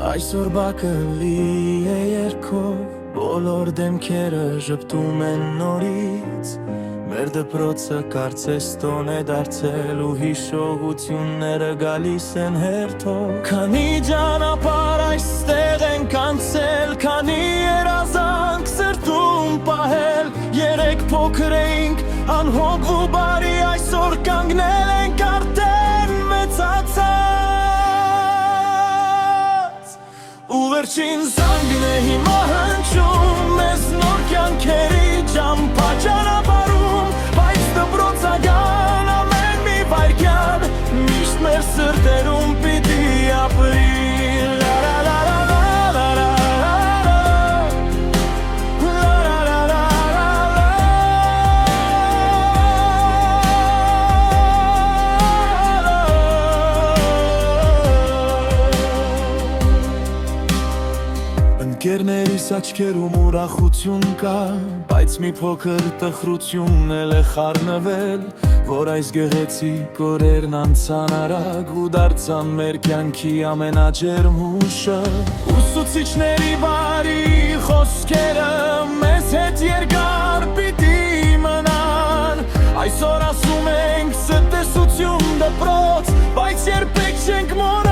Այսօր բակը լի է երկով, բոլոր դեմքերը ժպտում են նորից, մեր դպրոցը կարծես տոն է դարձել ու հիշողությունները գալիս են հերթով։ Քանի ճանապարհ այստեղ ենք անցել, քանի երազանք սրտում պահել, երեք փոքր էինք անհոգ ու բարի, այսօր կանգնել ենք արդեն մեծացած, ու վերջին զանգն է հիմա հնչում մեզ նոր կյանքերի ճամփա ճանապարհում, բայց դպրոցական ամեն մի վայրկյան միշտ մեր սրտերում պիտի ապրի։ Ընկերներիս աչքերում ուրախություն կա, բայց մի փոքր տխրություն էլ է խառնվել, որ այս գեղեցիկ օրերն անցան արագ ու դարձան մեր կյանքի ամենաջերմ հուշը։ Ուսուցիչների բարի խոսքերը մեզ հետ երկար պիտի մնան, այսօր ասում ենք ցտեսություն դպրոց, բայց երբեք չենք մոռանա